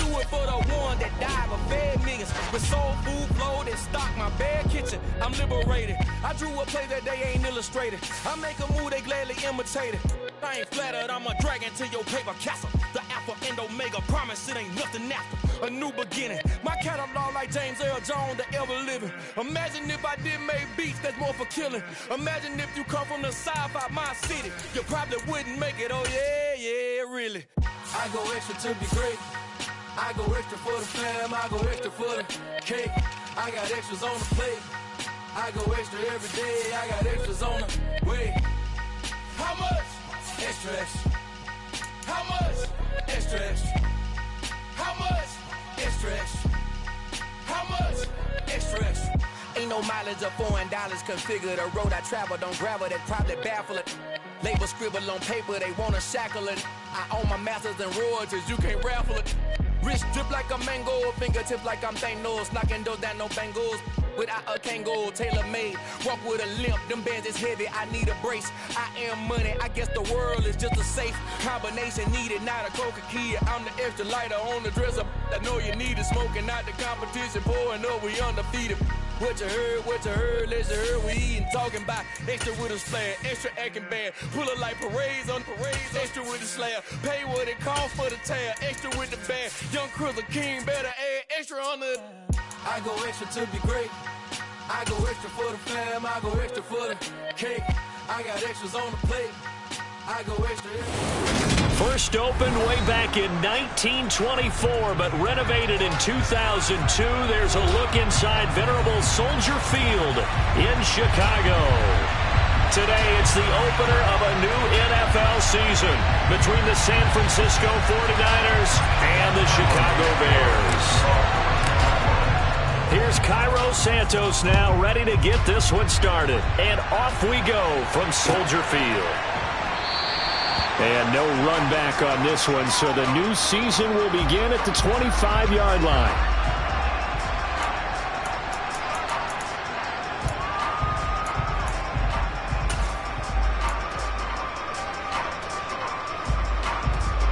do it for the one that died but fed millions. With soul food flowed and stocked my bad kitchen. I'm liberated. I drew a play that they ain't illustrated. I make a move they gladly imitated. I ain't flattered, I'm a dragon to your paper castle. The Alpha and Omega, promise it ain't nothing after. A new beginning. My catalog like James Earl Jones, the ever living. Imagine if I did make beats that's more for killing. Imagine if you come from the sci-fi my city. You probably wouldn't make it, oh yeah, really. I go extra to be great. I go extra for the fam, I go extra for the cake. I got extras on the plate. I go extra every day, I got extras on the way. How much? Extra, extra. How much? Extra, extra. How much? Extra, extra. How much? Extra, extra. Ain't no mileage of $4 configure the road I travel. Don't gravel that probably baffle it. Label scribble on paper, they wanna shackle it. I own my masters and royalties, you can't raffle it. Wrist drip like a mango, fingertips like I'm Thanos. Knocking those down, no bangles. Without a Kango, tailor-made. Walk with a limp, them bands is heavy, I need a brace. I am money, I guess the world is just a safe combination needed, not a Coca-Cola. I'm the extra lighter on the dresser. I know you need it, smoking out the competition, pouring up, we undefeated. What you heard, let's heard, we eating, talking about extra with a slam, extra acting bad, pull it like parades on parades, extra with the slab, pay what it costs for the tab, extra with the band, young Cruz King, better add extra on the. I go extra to be great. I go extra for the fam. I go extra for the cake. I got extras on the plate. I go extra. First opened way back in 1924, but renovated in 2002. There's a look inside venerable Soldier Field in Chicago. Today, it's the opener of a new NFL season between the San Francisco 49ers and the Chicago Bears. Here's Cairo Santos now, ready to get this one started. And off we go from Soldier Field. And no run back on this one, so the new season will begin at the 25-yard line.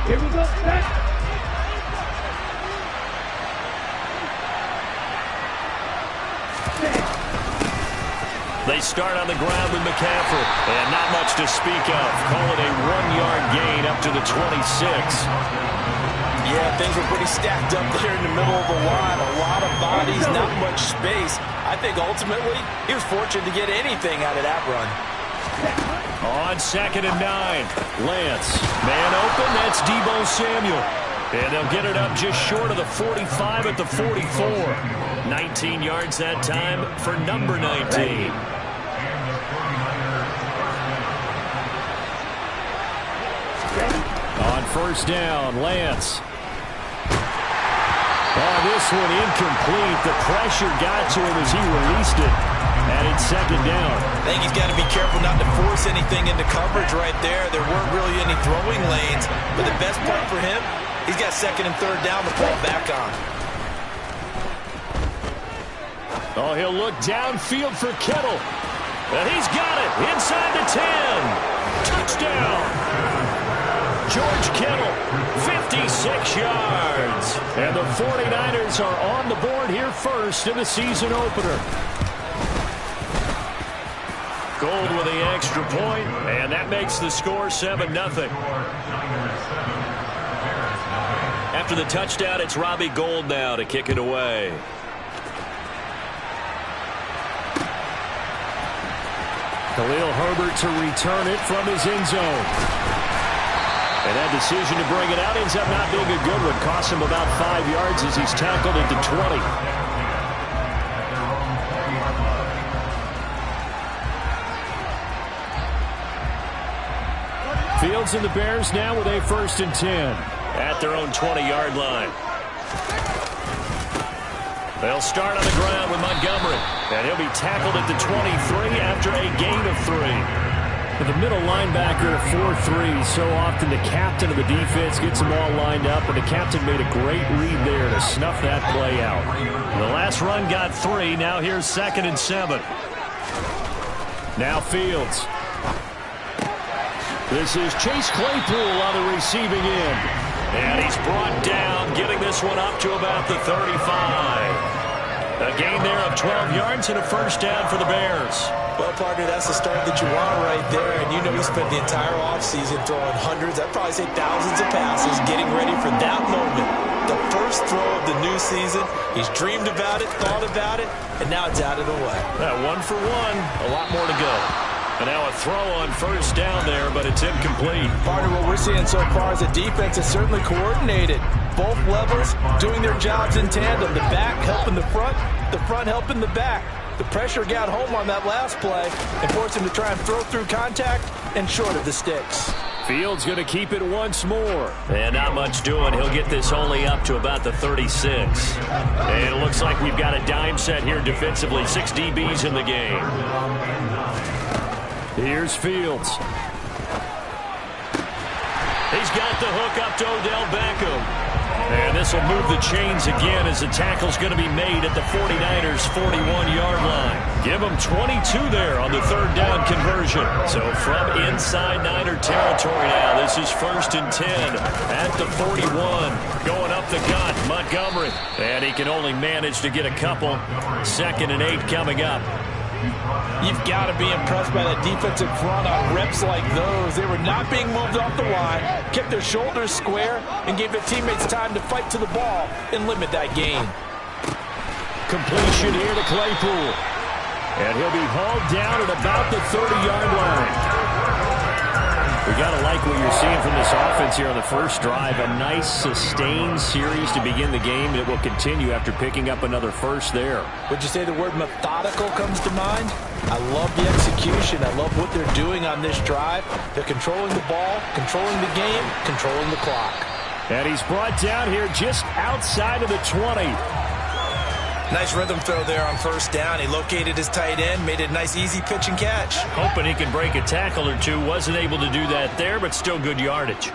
Here we go. Back. They start on the ground with McCaffrey, and not much to speak of. Call it a 1-yard gain up to the 26. Yeah, things were pretty stacked up there in the middle of the line. A lot of bodies, not much space. I think ultimately he was fortunate to get anything out of that run. On 2nd and 9, Lance. Man open, that's Deebo Samuel. And they'll get it up just short of the 45 at the 44. 19 yards that time for number 19. On first down, Lance. Oh, this one incomplete. The pressure got to him as he released it. And it's 2nd down. I think he's got to be careful not to force anything into coverage right there. There weren't really any throwing lanes. But the best part for him, he's got 2nd and 3rd down to fall back on. Oh, he'll look downfield for Kittle. And he's got it inside the 10. Touchdown. George Kittle, 56 yards. And the 49ers are on the board here first in the season opener. Gold with the extra point, and that makes the score 7-0. After the touchdown, it's Robbie Gould now to kick it away. Khalil Herbert to return it from his end zone. And that decision to bring it out ends up not being a good one. Costs him about 5 yards as he's tackled at the 20. Fields and the Bears now with a 1st and 10 at their own 20-yard line. They'll start on the ground with Montgomery, and he'll be tackled at the 23 after a gain of 3. The middle linebacker at 4-3, so often the captain of the defense gets them all lined up, and the captain made a great read there to snuff that play out. The last run got 3, now here's 2nd and 7. Now Fields. This is Chase Claypool on the receiving end. And he's brought down, getting this this one up to about the 35. A gain there of 12 yards and a first down for the Bears. Well, partner, that's the start that you want right there. And you know he spent the entire offseason throwing hundreds, I'd probably say thousands of passes, getting ready for that moment. The first throw of the new season. He's dreamed about it, thought about it, and now it's out of the way. One for one, a lot more to go. And now a throw on first down there, but it's incomplete. Partner, what we're seeing so far is a defense that's certainly coordinated. Both levels doing their jobs in tandem. The back helping the front helping the back. The pressure got home on that last play and forced him to try and throw through contact and short of the sticks. Fields going to keep it once more. And not much doing. He'll get this only up to about the 36. And it looks like we've got a dime set here defensively. 6 DBs in the game. Here's Fields. He's got the hook up to Odell Beckham. And this will move the chains again as the tackle's going to be made at the 49ers' 41-yard line. Give them 22 there on the third down conversion. So from inside Niner territory now, this is 1st and 10 at the 41. Going up the gut, Montgomery. And he can only manage to get a couple. 2nd and 8 coming up. You've got to be impressed by that defensive front on reps like those. They were not being moved off the line, kept their shoulders square, and gave their teammates time to fight to the ball and limit that gain. Completion here to Claypool. And he'll be hauled down at about the 30-yard line. We got to like what you're seeing from this offense here on the first drive. A nice, sustained series to begin the game that will continue after picking up another first there. Would you say the word methodical comes to mind? I love the execution. I love what they're doing on this drive. They're controlling the ball, controlling the game, controlling the clock. And he's brought down here just outside of the 20. Nice rhythm throw there on first down. He located his tight end, made it a nice, easy pitch and catch. Hoping he can break a tackle or two. Wasn't able to do that there, but still good yardage.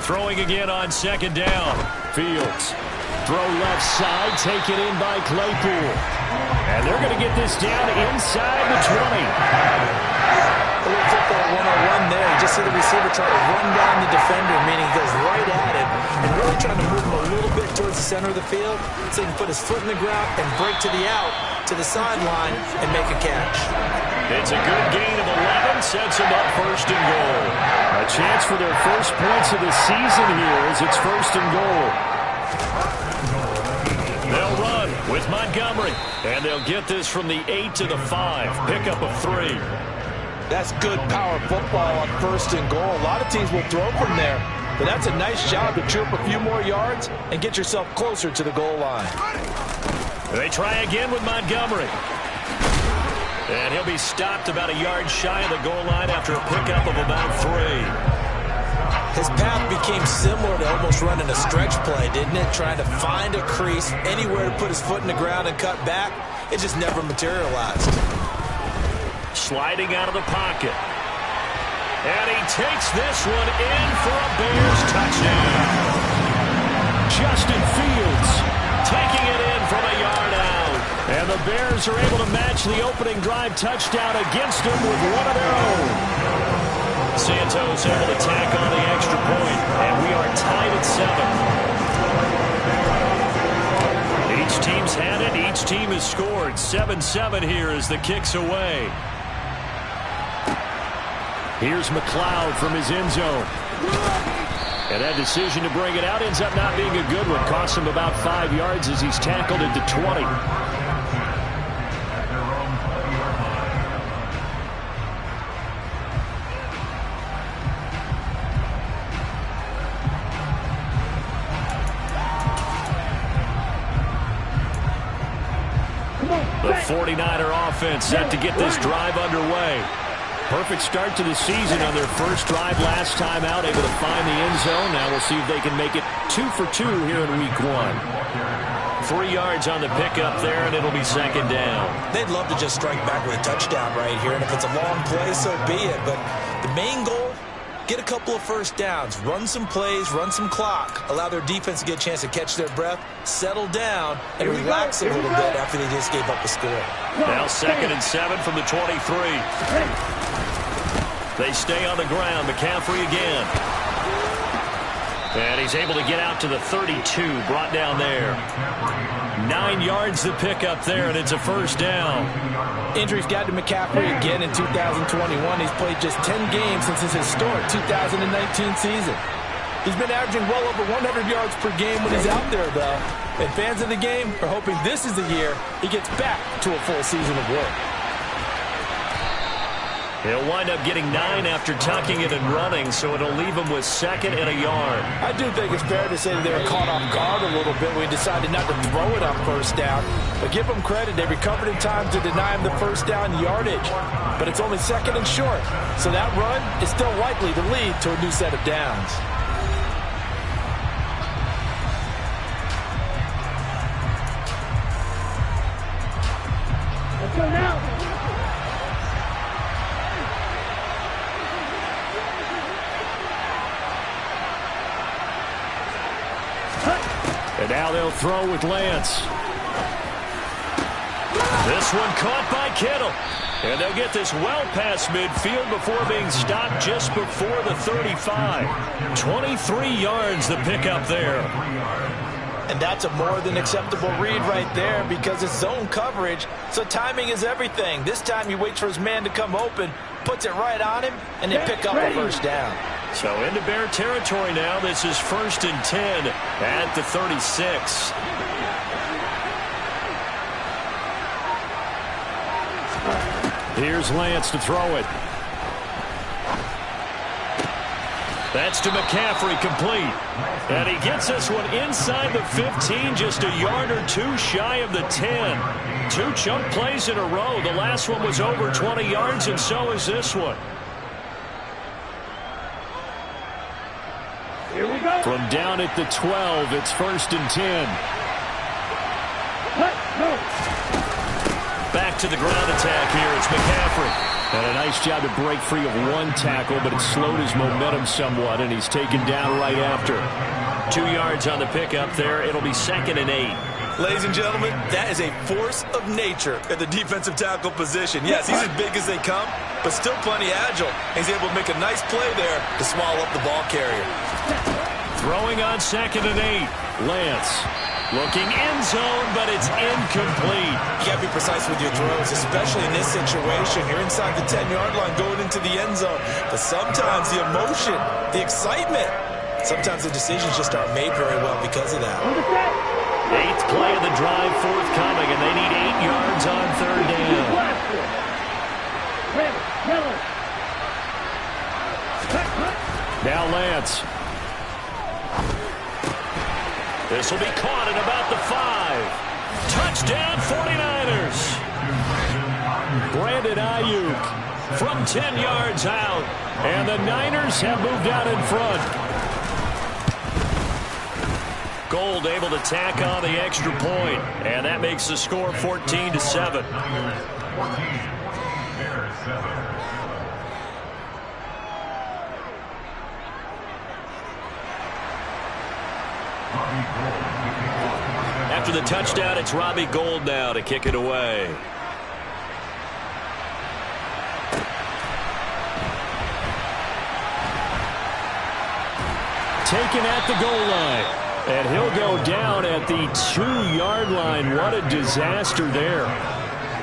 Throwing again on 2nd down. Fields. Throw left side, taken in by Claypool. And they're going to get this down inside the 20. A little football 101 there. You just see the receiver try to run down the defender, meaning he goes right at it, and really trying to move him a little bit towards the center of the field so he can put his foot in the ground and break to the out, to the sideline, and make a catch. It's a good gain of 11, sets him up 1st and goal. A chance for their first points of the season here as it's 1st and goal. They'll run with Montgomery, and they'll get this from the 8 to the 5. Pickup of 3. That's good power football on 1st and goal. A lot of teams will throw from there, but that's a nice job to chew up a few more yards and get yourself closer to the goal line. They try again with Montgomery. And he'll be stopped about a yard shy of the goal line after a pickup of about 3. His path became similar to almost running a stretch play, didn't it? Trying to find a crease, anywhere to put his foot in the ground and cut back. It just never materialized. Sliding out of the pocket. And he takes this one in for a Bears touchdown. Justin Fields taking it in from a yard out. And the Bears are able to match the opening drive touchdown against them with one of their own. Santos able to tack on the extra point, and we are tied at 7. Each team's had it. Each team has scored. 7-7 here as the kick's away. Here's McLeod from his end zone. And that decision to bring it out ends up not being a good one. Costs him about 5 yards as he's tackled at the 20. The 49er offense set to get this drive underway. Perfect start to the season on their first drive last time out, able to find the end zone. Now we'll see if they can make it 2 for 2 here in week 1. 3 yards on the pickup there, and it'll be 2nd down. They'd love to just strike back with a touchdown right here, and if it's a long play, so be it. But the main goal, get a couple of first downs, run some plays, run some clock, allow their defense to get a chance to catch their breath, settle down, and relax a little bit after they just gave up a score. Now 2nd and 7 from the 23. They stay on the ground. McCaffrey again. And he's able to get out to the 32, brought down there. 9 yards to pick up there, and it's a first down. Injuries got to McCaffrey again in 2021. He's played just 10 games since his historic 2019 season. He's been averaging well over 100 yards per game when he's out there, though. And fans of the game are hoping this is the year he gets back to a full season of work. He'll wind up getting 9 after tucking it and running, so it'll leave him with 2nd and a yard. I do think it's fair to say they were caught off guard a little bit when he decided not to throw it on first down. But give them credit, they recovered in time to deny him the first down yardage. But it's only 2nd and short, so that run is still likely to lead to a new set of downs. Let's go now. And now they'll throw with Lance. This one caught by Kittle. And they'll get this well past midfield before being stopped just before the 35. 23 yards to pick up there. And that's a more than acceptable read right there because it's zone coverage, so timing is everything. This time he waits for his man to come open, puts it right on him, and they pick up a first down. So into Bear territory now. This is 1st and 10 at the 36. Here's Lance to throw it. That's to McCaffrey, complete. And he gets this one inside the 15, just a yard or 2 shy of the 10. 2 chunk plays in a row. The last one was over 20 yards, and so is this one. Here we go. From down at the 12, it's 1st and 10. Let's go. Back to the ground attack here. It's McCaffrey. And a nice job to break free of 1 tackle, but it slowed his momentum somewhat, and he's taken down right after. 2 yards on the pickup there. It'll be 2nd and 8. Ladies and gentlemen, that is a force of nature at the defensive tackle position. Yes, he's as big as they come, but still plenty agile. He's able to make a nice play there to swallow up the ball carrier. Throwing on 2nd and 8. Lance. Looking end zone, but it's incomplete. You got to be precise with your throws, especially in this situation. You're inside the 10-yard line going into the end zone. But sometimes the emotion, the excitement, sometimes the decisions just aren't made very well because of that. 8th play of the drive forthcoming, and they need 8 yards on 3rd down. Now Lance. This will be caught at about the 5. Touchdown 49ers. Brandon Ayuk from 10 yards out. And the Niners have moved out in front. Gold able to tack on the extra point. And that makes the score 14-7. After the touchdown, it's Robbie Gould now to kick it away. Taken at the goal line. And he'll go down at the 2-yard line. What a disaster there.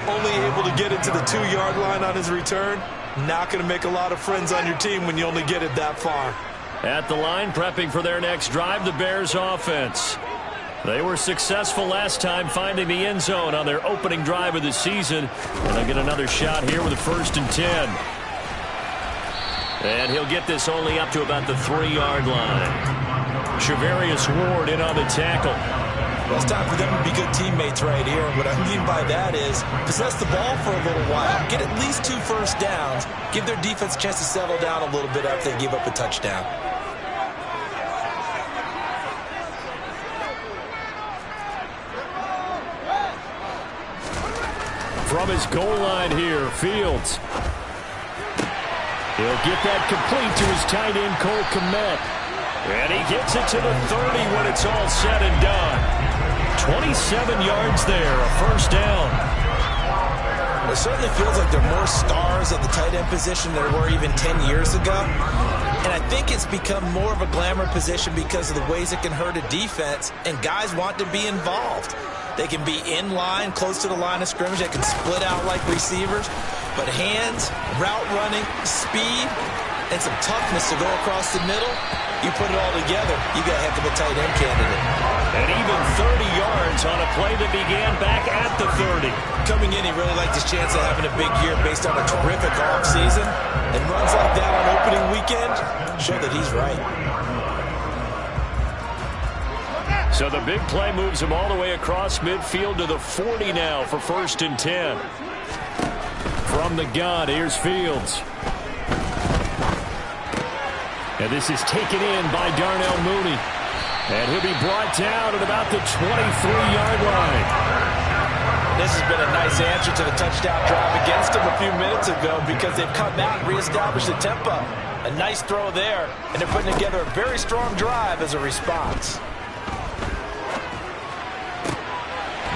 Only able to get it to the 2-yard line on his return. Not going to make a lot of friends on your team when you only get it that far. At the line, prepping for their next drive, the Bears offense. They were successful last time finding the end zone on their opening drive of the season. And they'll get another shot here with a 1st and 10. And he'll get this only up to about the 3-yard line. Shavarius Ward in on the tackle. Well, it's time for them to be good teammates right here. And what I mean by that is possess the ball for a little while, get at least 2 first downs, give their defense a chance to settle down a little bit after they give up a touchdown. From his goal line here, Fields. He'll get that complete to his tight end, Cole Kmet. And he gets it to the 30 when it's all said and done. 27 yards there, a first down. It certainly feels like there are more stars at the tight end position than there were even 10 years ago. And I think it's become more of a glamour position because of the ways it can hurt a defense, and guys want to be involved. They can be in line, close to the line of scrimmage. They can split out like receivers. But hands, route running, speed, and some toughness to go across the middle, you put it all together, you got a heck of a tight end candidate. And even 30 yards on a play that began back at the 30. Coming in, he really liked his chance of having a big year based on a terrific offseason. And runs like that on opening weekend show that he's right. So the big play moves him all the way across midfield to the 40 now for 1st and 10. From the gun, here's Fields. And this is taken in by Darnell Mooney. And he'll be brought down at about the 23-yard line. This has been a nice answer to the touchdown drive against him a few minutes ago because they've come out and reestablished the tempo. A nice throw there, and they're putting together a very strong drive as a response.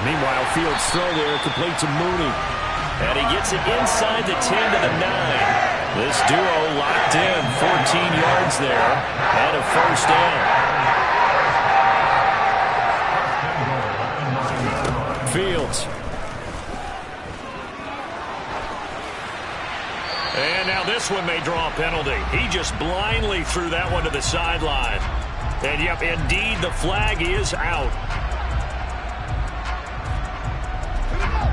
Meanwhile, Fields' throw there complete to Mooney. And he gets it inside the 10 to the 9. This duo locked in, 14 yards there, and a 1st down. Fields. And now this one may draw a penalty. He just blindly threw that one to the sideline. And yep, indeed, the flag is out.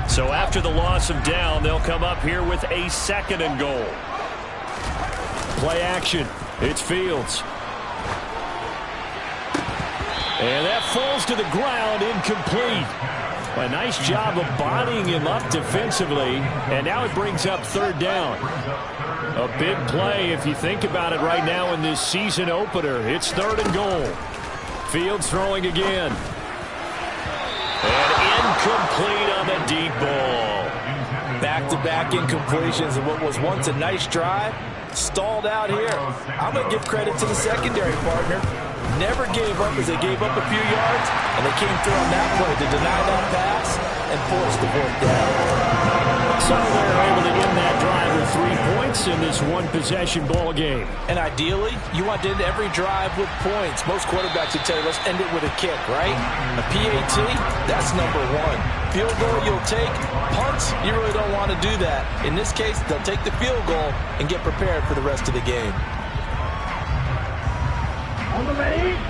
So after the loss of down, they'll come up here with a 2nd and goal. Play action. It's Fields. And that falls to the ground, incomplete. A nice job of bodying him up defensively, and now it brings up 3rd down. A big play if you think about it right now in this season opener. It's 3rd and goal. Fields throwing again. And incomplete on the deep ball. Back-to-back incompletions of what was once a nice drive. Stalled out here. I'm going to give credit to the secondary partner. Never gave up as they gave up a few yards, and they came through on that play to deny that pass and force the 4th down. So they're able to end that drive with 3 points in this one-possession ball game. And ideally, you want to end every drive with points. Most quarterbacks would tell you, let's end it with a kick, right? A PAT, that's number 1. Field goal you'll take. Punts, you really don't want to do that. In this case, they'll take the field goal and get prepared for the rest of the game.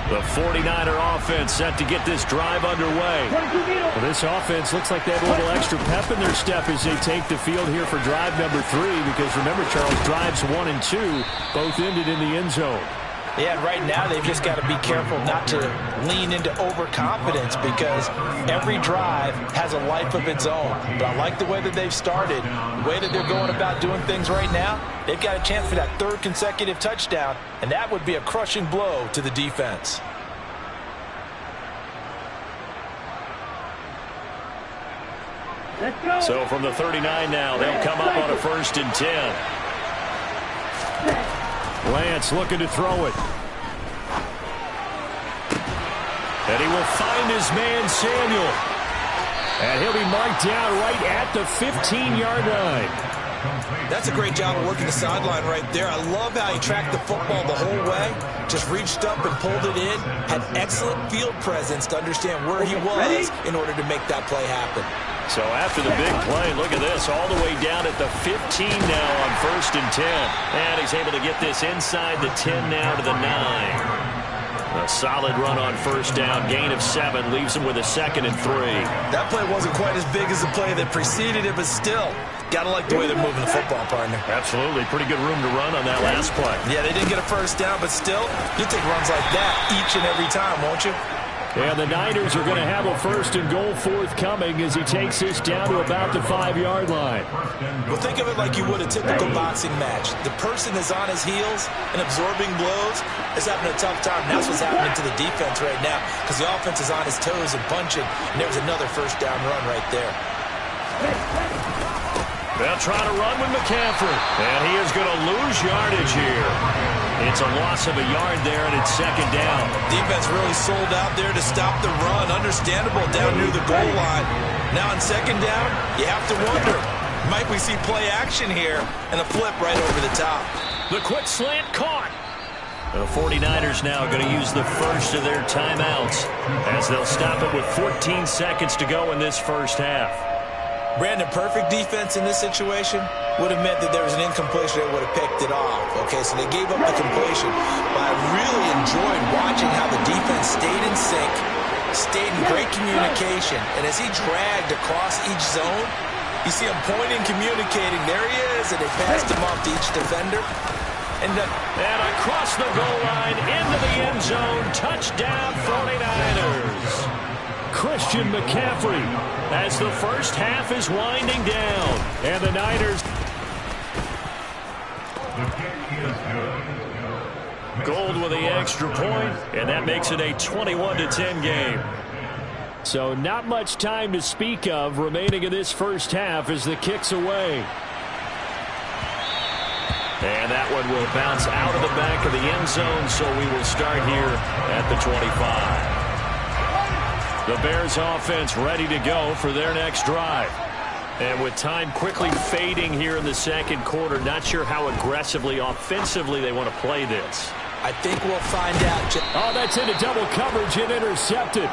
The 49er offense set to get this drive underway. Well, this offense looks like they have a little extra pep in their step as they take the field here for drive number 3, because remember, Charles, drives 1 and 2 both ended in the end zone. Yeah, right now they've just got to be careful not to lean into overconfidence because every drive has a life of its own. But I like the way that they've started, the way that they're going about doing things right now. They've got a chance for that 3rd consecutive touchdown, and that would be a crushing blow to the defense. Let's go. So from the 39 now, they'll come up on a 1st and 10. Lance looking to throw it. And he will find his man, Samuel. And he'll be marked down right at the 15-yard line. That's a great job of working the sideline right there. I love how he tracked the football the whole way. Just reached up and pulled it in. Had excellent field presence to understand where he was in order to make that play happen. So after the big play, look at this, all the way down at the 15 now on 1st and 10. And he's able to get this inside the 10 now to the 9. A solid run on 1st down, gain of 7, leaves him with a 2nd and 3. That play wasn't quite as big as the play that preceded it, but still, gotta like the way they're moving the football, partner. Absolutely, pretty good room to run on that last play. Yeah, they didn't get a 1st down, but still, you'll take runs like that each and every time, won't you? And the Niners are going to have a 1st and goal forthcoming as he takes this down to about the 5-yard line. Well, think of it like you would a typical boxing match. The person is on his heels and absorbing blows is having a tough time. That's what's happening to the defense right now because the offense is on his toes and punching, and there's another 1st down run right there. They'll try to run with McCaffrey, and he is going to lose yardage here. It's a loss of a yard there, and it's 2nd down. Defense really sold out there to stop the run. Understandable down near the goal line. Now on 2nd down, you have to wonder, Might we see play action here and a flip right over the top. The quick slant caught. The 49ers now going to use the first of their timeouts as they'll stop it with 14 seconds to go in this first half. Brandon, perfect defense in this situation would have meant that there was an incompletion that would have picked it off. Okay, so they gave up the completion. But I really enjoyed watching how the defense stayed in sync, stayed in great communication. And as he dragged across each zone, you see him pointing, communicating. There he is, and they passed him off to each defender. And across the goal line, into the end zone, touchdown 49ers. Christian McCaffrey as the first half is winding down. And the Niners. Gold with the extra point, and that makes it a 21-10 game. So not much time to speak of remaining in this first half as the kick's away. And that one will bounce out of the back of the end zone, so we will start here at the 25. The Bears offense ready to go for their next drive. And with time quickly fading here in the second quarter, not sure how aggressively, offensively they want to play this. I think we'll find out. Oh, that's into double coverage and intercepted.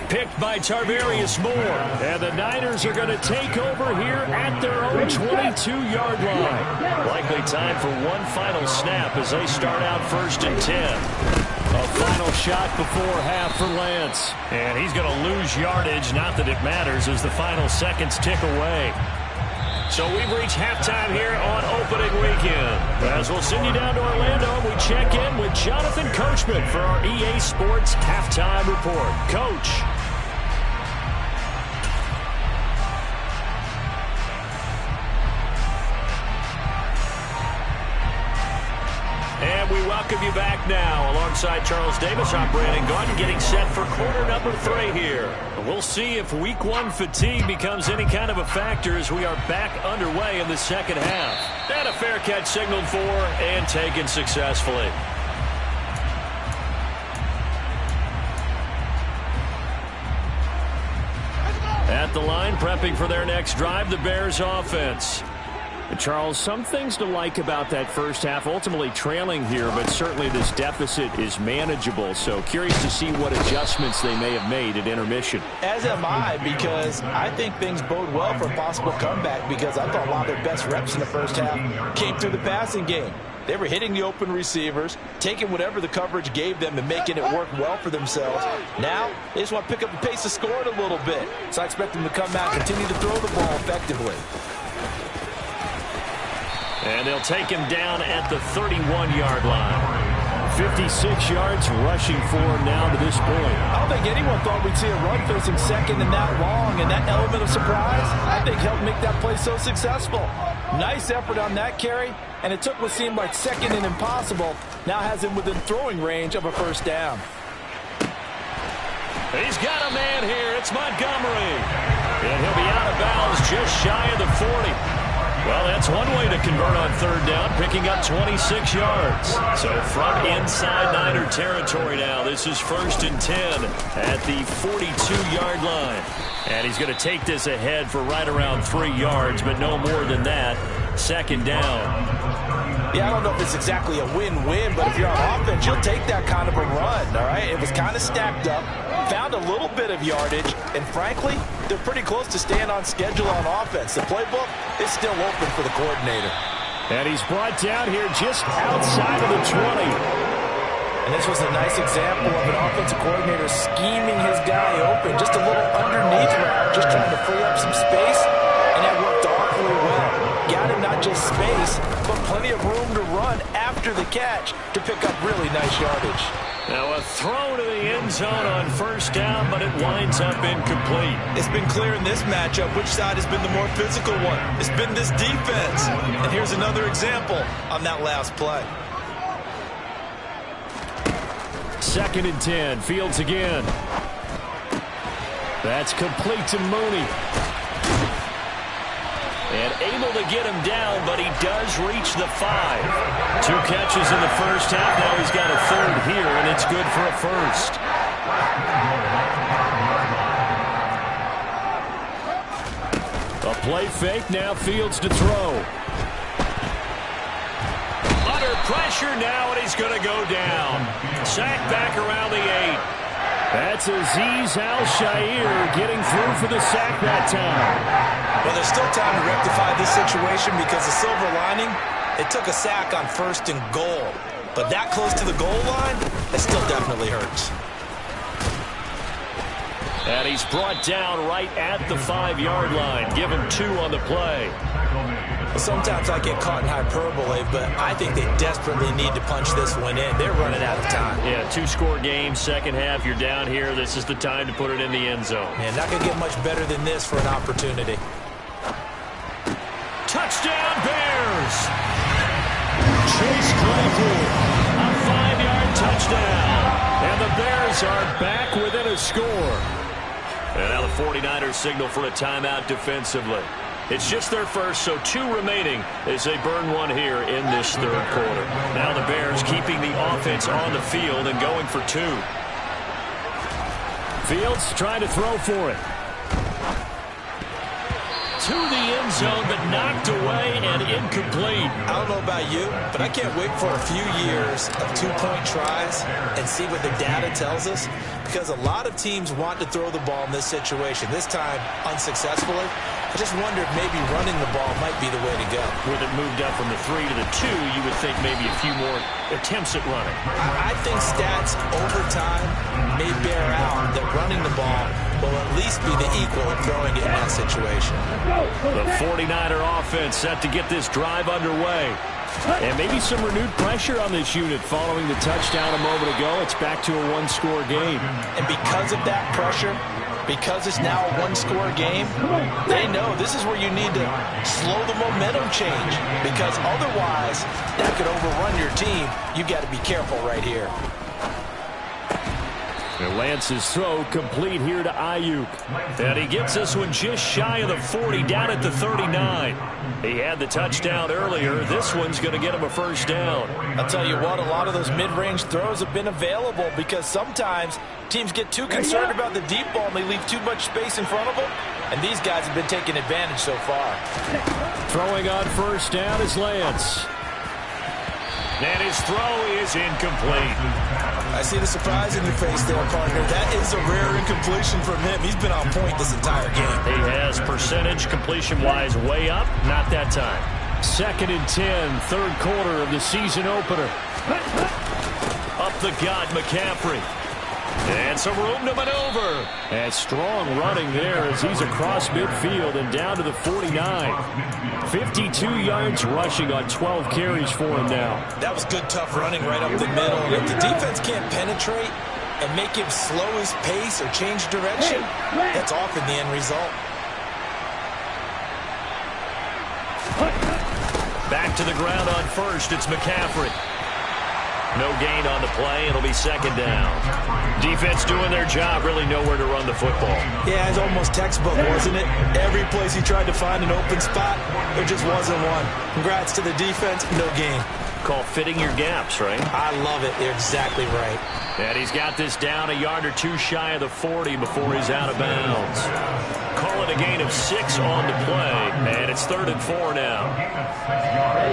Picked by Tarvarius Moore. And the Niners are going to take over here at their own 22-yard line. Likely time for one final snap as they start out 1st and 10. A final shot before half for Lance. And he's going to lose yardage, not that it matters, as the final seconds tick away. So we've reached halftime here on opening weekend. As we'll send you down to Orlando, we check in with Jonathan Coachman for our EA Sports Halftime Report. Coach. And we welcome you back now. Alongside Charles Davis, I'm Brandon Gaudin, getting set for quarter number 3 here. We'll see if week 1 fatigue becomes any kind of a factor as we are back underway in the second half. And a fair catch signaled for and taken successfully. At the line, prepping for their next drive, the Bears offense. Charles, some things to like about that first half, ultimately trailing here, but certainly this deficit is manageable. So curious to see what adjustments they may have made at intermission. As am I, because I think things bode well for a possible comeback, because I thought a lot of their best reps in the first half came through the passing game. They were hitting the open receivers, taking whatever the coverage gave them and making it work well for themselves. Now, they just want to pick up the pace of scoring a little bit. So I expect them to come out and continue to throw the ball effectively. And they'll take him down at the 31-yard line. 56 yards rushing for him now to this point. I don't think anyone thought we'd see a run facing second and that long, and that element of surprise, I think, helped make that play so successful. Nice effort on that carry, and it took what seemed like second and impossible, now has him within throwing range of a first down. He's got a man here. It's Montgomery. And he'll be out of bounds just shy of the 40. Well, that's one way to convert on third down, picking up 26 yards. So from inside Niner territory now, this is 1st and 10 at the 42-yard line. And he's going to take this ahead for right around 3 yards, but no more than that. 2nd down. Yeah, I don't know if it's exactly a win-win, but if you're on offense, you'll take that kind of a run, all right? It was kind of stacked up, found a little bit of yardage, and frankly, they're pretty close to staying on schedule on offense. The playbook is still open for the coordinator. And he's brought down here just outside of the 20. And this was a nice example of an offensive coordinator scheming his guy open, just a little underneath route, just trying to free up some space, and that worked awfully well. Got him not just space, but plenty of room to run after the catch to pick up really nice yardage. Now a throw to the end zone on 1st down, but it winds up incomplete. It's been clear in this matchup which side has been the more physical one. It's been this defense. And here's another example on that last play. 2nd and 10, Fields again. That's complete to Mooney. And able to get him down, but he does reach the 5. 2 catches in the first half. Now he's got a 3rd here, and it's good for a 1st. A Play fake, now Fields to throw. Under pressure now, and he's going to go down. Sacked back around the 8. That's Azeez Al-Shaair getting through for the sack that time. Well, there's still time to rectify this situation because the silver lining, it took a sack on 1st and goal. But that close to the goal line, that still definitely hurts. And he's brought down right at the 5-yard line. Give him 2 on the play. Well, sometimes I get caught in hyperbole, but I think they desperately need to punch this one in. They're running out of time. Yeah, 2-score game, second half. You're down here. This is the time to put it in the end zone. Man, not going to get much better than this for an opportunity. Touchdown, Bears! Chase Claypool, a 5-yard touchdown. And the Bears are back within a score. And now the 49ers signal for a timeout defensively. It's just their first, so 2 remaining as they burn one here in this third quarter. Now the Bears keeping the offense on the field and going for 2. Fields trying to throw for it. To the end zone, but knocked away and incomplete. I don't know about you, but I can't wait for a few years of 2-point tries and see what the data tells us, because a lot of teams want to throw the ball in this situation. This time, unsuccessfully. I just wonder if maybe running the ball might be the way to go. With it moved up from the 3 to the 2, you would think maybe a few more attempts at running. I think stats over time may bear out that running the ball will at least be the equal of throwing it in that situation. The 49er offense set to get this drive underway. And maybe some renewed pressure on this unit following the touchdown a moment ago. It's back to a 1-score game. And because of that pressure, because it's now a 1-score game, they know this is where you need to slow the momentum change, because otherwise that could overrun your team. You got to be careful right here. And Lance's throw complete here to Ayuk. And he gets this one just shy of the 40, down at the 39. He had the touchdown earlier. This one's going to get him a first down. I'll tell you what, a lot of those mid-range throws have been available because sometimes teams get too concerned about the deep ball and they leave too much space in front of them. And these guys have been taking advantage so far. Throwing on first down is Lance. And his throw is incomplete. I see the surprise in your face there, partner. That is a rare incompletion from him. He's been on point this entire game. He has percentage completion-wise way up. Not that time. 2nd and 10, third quarter of the season opener. Up the gut, McCaffrey. And some room to maneuver. And strong running there as he's across midfield and down to the 49. 52 yards rushing on 12 carries for him now. That was good, tough running right up the middle. If the defense can't penetrate and make him slow his pace or change direction, that's often the end result. Back to the ground on first. It's McCaffrey. No gain on the play. It'll be 2nd down. Defense doing their job, really nowhere to run the football. Yeah, it's almost textbook, wasn't it? Every place he tried to find an open spot, there just wasn't one. Congrats to the defense, no gain. Called fitting your gaps, right? I love it. You're exactly right. And he's got this down a yard or 2 shy of the 40 before he's out of bounds. Call it a gain of 6 on the play, and it's 3rd and 4 now.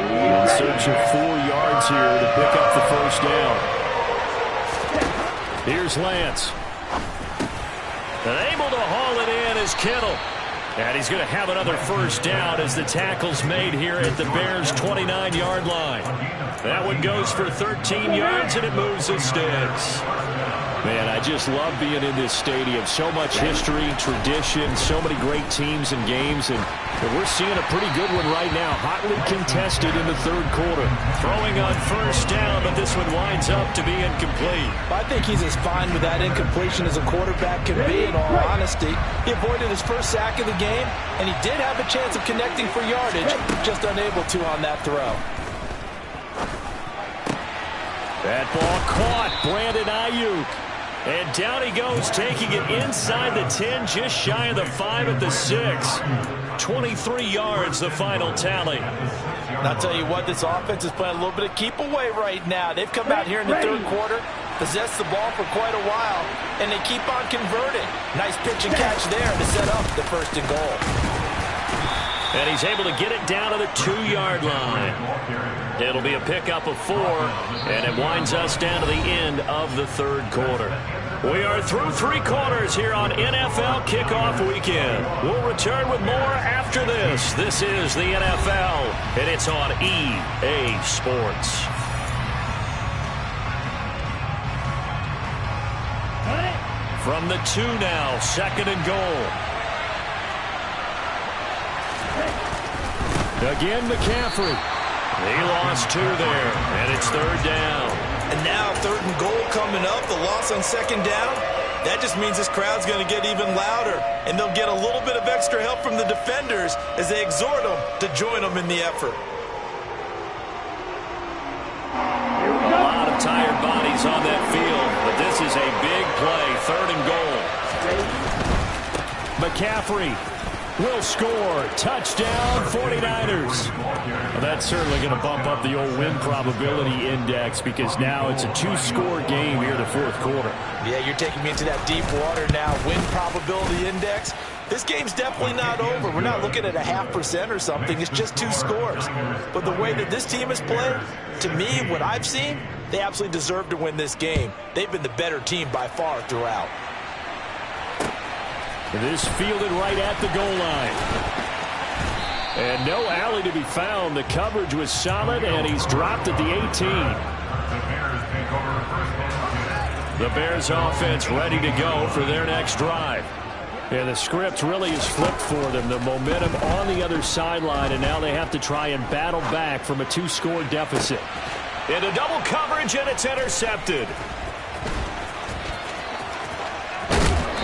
In search of 4 yards here to pick up the first down. Here's Lance. And able to haul it in is Kittle. And he's going to have another first down as the tackle's made here at the Bears' 29-yard line. That one goes for 13 yards, and it moves the sticks. Man, I just love being in this stadium. So much history, tradition, so many great teams and games, and we're seeing a pretty good one right now. Hotly contested in the third quarter. Throwing on first down, but this one winds up to be incomplete. I think he's as fine with that incompletion as a quarterback can be, in all honesty. He avoided his first sack of the game, and he did have a chance of connecting for yardage, just unable to on that throw. That ball caught. Brandon Ayuk. And down he goes, taking it inside the 10, just shy of the 5 at the 6. 23 yards, the final tally. And I'll tell you what, this offense is playing a little bit of keep away right now. They've come out here in the third quarter, possessed the ball for quite a while, and they keep on converting. Nice pitch and catch there to set up the 1st and goal. And he's able to get it down to the 2-yard line. It'll be a pickup of 4, and it winds us down to the end of the third quarter. We are through 3 quarters here on NFL Kickoff Weekend. We'll return with more after this. This is the NFL, and it's on EA Sports. From the 2 now, 2nd and goal. Again, McCaffrey. He lost 2 there, and it's 3rd down. And now 3rd and goal coming up, the loss on 2nd down. That just means this crowd's going to get even louder, and they'll get a little bit of extra help from the defenders as they exhort them to join them in the effort. A lot of tired bodies on that field, but this is a big play, 3rd and goal. McCaffrey will score. Touchdown, 49ers. Well, that's certainly going to bump up the old win probability index because now it's a 2-score game here in the 4th quarter. Yeah, you're taking me into that deep water now. Win probability index. This game's definitely not over. We're not looking at a 0.5% or something. It's just 2 scores. But the way that this team has played, to me, what I've seen, they absolutely deserve to win this game. They've been the better team by far throughout. This fielded right at the goal line. And no alley to be found. The coverage was solid, and he's dropped at the 18. The Bears offense ready to go for their next drive. And the script really is flipped for them. The momentum on the other sideline, and now they have to try and battle back from a 2-score deficit. Into double coverage, and it's intercepted.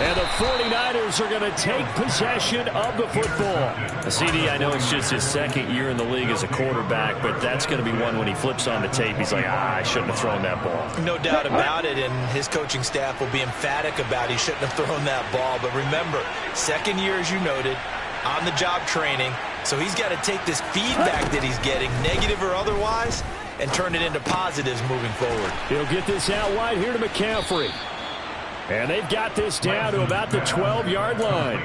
And the 49ers are going to take possession of the football. CD, I know it's just his 2nd year in the league as a quarterback, but that's going to be one when he flips on the tape. He's like, I shouldn't have thrown that ball. No doubt about it, and his coaching staff will be emphatic about he shouldn't have thrown that ball. But remember, 2nd year, as you noted, on-the-job training, so he's got to take this feedback that he's getting, negative or otherwise, and turn it into positives moving forward. He'll get this out wide here to McCaffrey. And they've got this down to about the 12-yard line.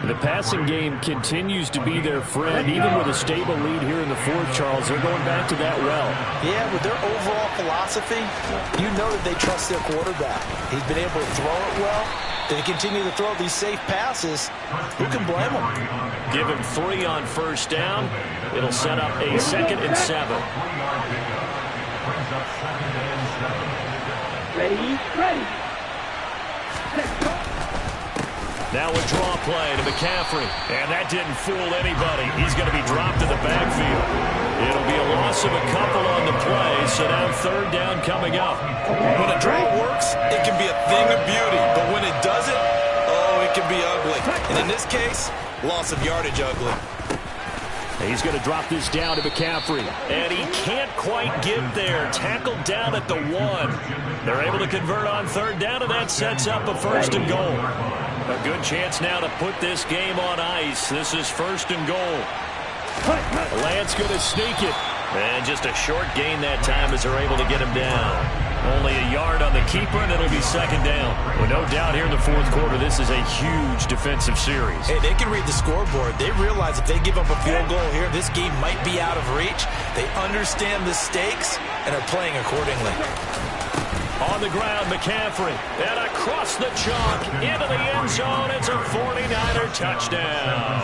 The passing game continues to be their friend. Even with a stable lead here in the 4th, Charles, they're going back to that well. Yeah, with their overall philosophy, you know that they trust their quarterback. He's been able to throw it well. They continue to throw these safe passes. Who can blame them? Give him 3 on 1st down. It'll set up a 2nd and 7. Ready. Now a draw play to McCaffrey. And that didn't fool anybody. He's going to be dropped in the backfield. It'll be a loss of a couple on the play, so now 3rd down coming up. When a draw works, it can be a thing of beauty. But when it doesn't, oh, it can be ugly. And in this case, loss of yardage ugly. He's going to drop this down to McCaffrey. And he can't quite get there. Tackled down at the 1. They're able to convert on 3rd down, and that sets up a 1st and goal. A good chance now to put this game on ice. This is 1st and goal. Lance going to sneak it. And just a short gain that time as they're able to get him down. Only a yard on the keeper, and it'll be 2nd down. Well, no doubt here in the 4th quarter, this is a huge defensive series. Hey, they can read the scoreboard. They realize if they give up a field goal here, this game might be out of reach. They understand the stakes and are playing accordingly. On the ground, McCaffrey. And across the chalk, into the end zone. It's a 49er touchdown.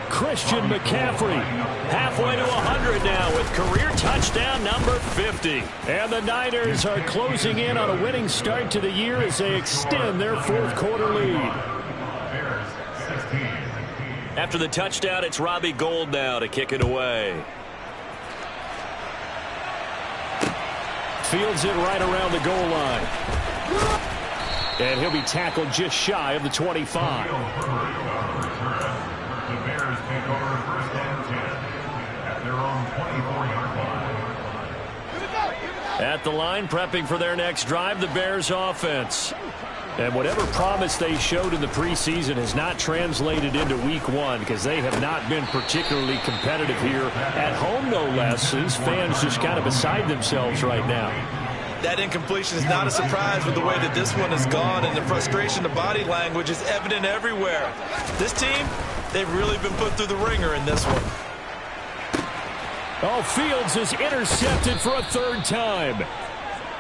Christian McCaffrey halfway to 100 now with career touchdown number 50. And the Niners are closing in on a winning start to the year as they extend their 4th quarter lead. After the touchdown, it's Robbie Gould now to kick it away. Fields it right around the goal line. And he'll be tackled just shy of the 25. The Bears take over 1st and 10 at their own 24-yard line. At the line, prepping for their next drive, the Bears offense. And whatever promise they showed in the preseason has not translated into week 1 because they have not been particularly competitive here at home, no less. These fans just kind of beside themselves right now. That incompletion is not a surprise with the way that this one has gone, and the frustration, the body language is evident everywhere. This team, They've really been put through the ringer in this one. Oh, Fields is intercepted for a third time.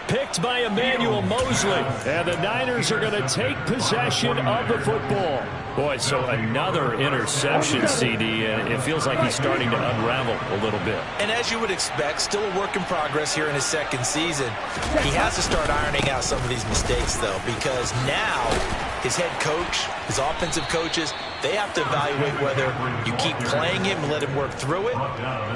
Picked by Emmanuel Mosley. And the Niners are going to take possession of the football. Boy, so another interception, CD, and it feels like he's starting to unravel a little bit. And as you would expect, still a work in progress here in his second season. He has to start ironing out some of these mistakes, though, because now his head coach, his offensive coaches, they have to evaluate whether you keep playing him and let him work through it,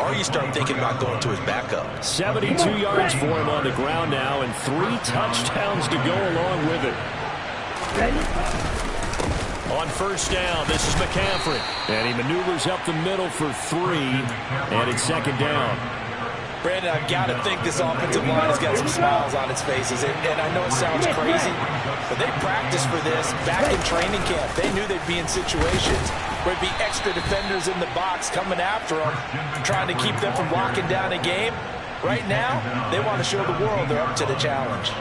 or you start thinking about going to his backup. 72 yards for him on the ground now, and 3 touchdowns to go along with it. On first down, this is McCaffrey. And he maneuvers up the middle for 3, and it's second down. Brandon, I've got to think this offensive line has got some smiles on its faces. And I know it sounds crazy, but they practiced for this back in training camp. They knew they'd be in situations where it'd be extra defenders in the box coming after them, trying to keep them from locking down a game. Right now, they want to show the world they're up to the challenge.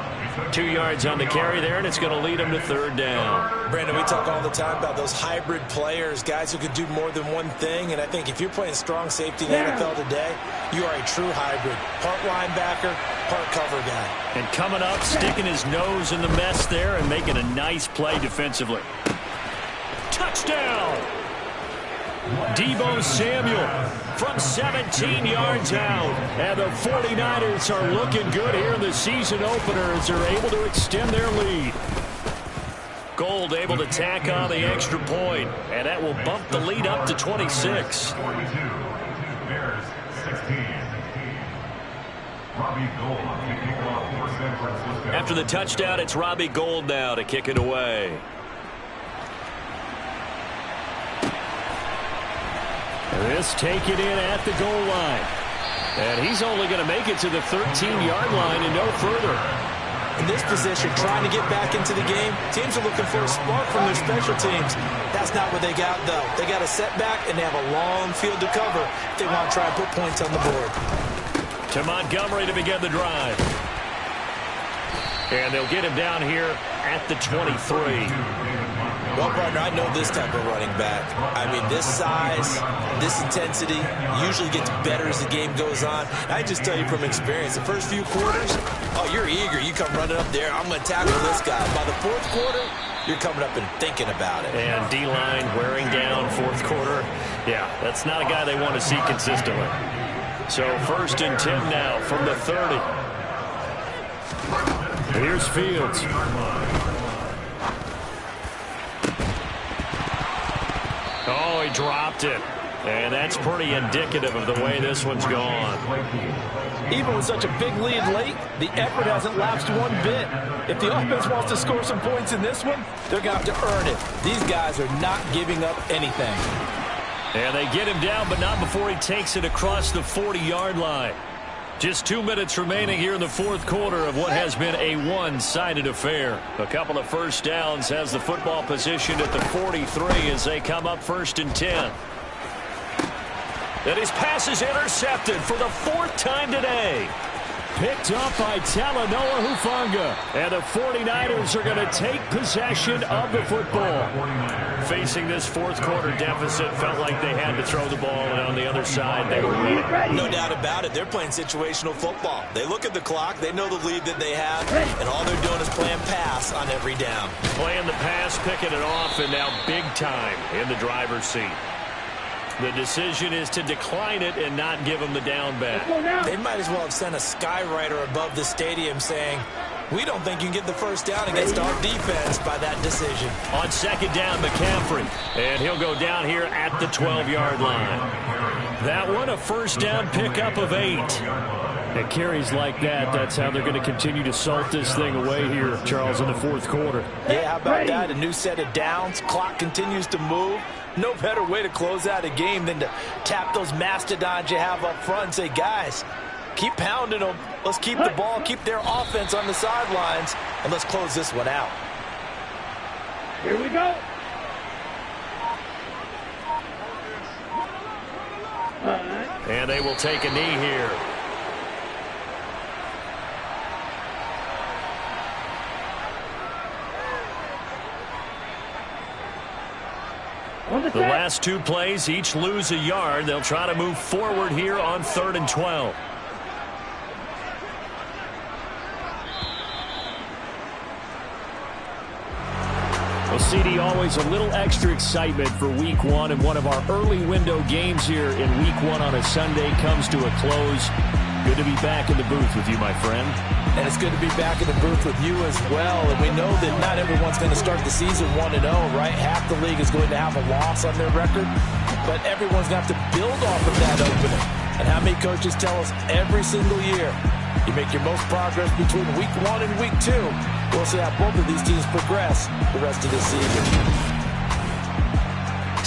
2 yards on the carry there, and it's going to lead them to third down. Brandon, we talk all the time about those hybrid players, guys who could do more than one thing, and I think if you're playing strong safety in the NFL today, you are a true hybrid. Part linebacker, part cover guy. And coming up, sticking his nose in the mess there and making a nice play defensively. Touchdown! Deebo Samuel from 17 yards out. And the 49ers are looking good here in the season opener as they're able to extend their lead. Gold able to tack on the extra point, and that will bump the lead up to 26. 42, Bears 16. Robbie Gould kicking off for San Francisco. After the touchdown, it's Robbie Gould now to kick it away. This take it in at the goal line. And he's only going to make it to the 13-yard line and no further. In this position, trying to get back into the game, teams are looking for a spark from their special teams. That's not what they got, though. They got a setback, and they have a long field to cover if they want to try and put points on the board. To Montgomery to begin the drive. And they'll get him down here at the 23. Well, partner, I know this type of running back. I mean, this size, this intensity usually gets better as the game goes on. I just tell you from experience, the first few quarters, oh, you're eager. You come running up there. I'm going to tackle this guy. By the fourth quarter, you're coming up and thinking about it. And D-line wearing down fourth quarter. Yeah, that's not a guy they want to see consistently. So first and 10 now from the 30. Here's Fields. Oh, he dropped it. And that's pretty indicative of the way this one's gone. Even with such a big lead late, the effort hasn't lapsed one bit. If the offense wants to score some points in this one, they're going to have to earn it. These guys are not giving up anything. And they get him down, but not before he takes it across the 40-yard line. Just 2 minutes remaining here in the fourth quarter of what has been a one-sided affair. A couple of first downs has the football positioned at the 43 as they come up first and 10. And his pass is intercepted for the 4th time today. Picked up by Talanoa Hufanga. And the 49ers are going to take possession of the football. Facing this fourth quarter deficit, felt like they had to throw the ball, and on the other side, they were winning. No doubt about it. They're playing situational football. They look at the clock, they know the lead that they have, and all they're doing is playing pass on every down. Playing the pass, picking it off, and now big time in the driver's seat. The decision is to decline it and not give them the down back. They might as well have sent a skywriter above the stadium saying, we don't think you can get the first down against our defense by that decision. On second down, McCaffrey. And he'll go down here at the 12-yard line. That one, a first down pickup of 8. And carries like that, that's how they're going to continue to salt this thing away here, Charles, in the fourth quarter. Yeah, how about that? A new set of downs. Clock continues to move. No better way to close out a game than to tap those mastodons you have up front and say, guys, keep pounding them. Let's keep the ball, keep their offense on the sidelines, and let's close this one out. Here we go. And they will take a knee here. The last two plays each lose a yard. They'll try to move forward here on 3rd and 12. Well, CD, always a little extra excitement for Week 1, and one of our early window games here in Week 1 on a Sunday comes to a close. Good to be back in the booth with you, my friend. And it's good to be back in the booth with you as well. And we know that not everyone's going to start the season 1-0, right? Half the league is going to have a loss on their record. But everyone's going to have to build off of that opening. And how many coaches tell us every single year, you make your most progress between Week 1 and Week 2. We'll see how both of these teams progress the rest of the season.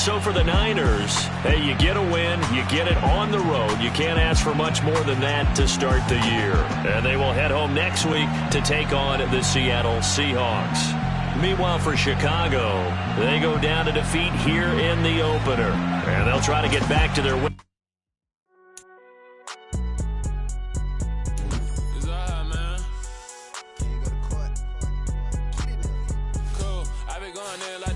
So for the Niners, hey, you get a win, you get it on the road. You can't ask for much more than that to start the year. And they will head home next week to take on the Seattle Seahawks. Meanwhile, for Chicago, they go down to defeat here in the opener. And they'll try to get back to their win. I've been going there like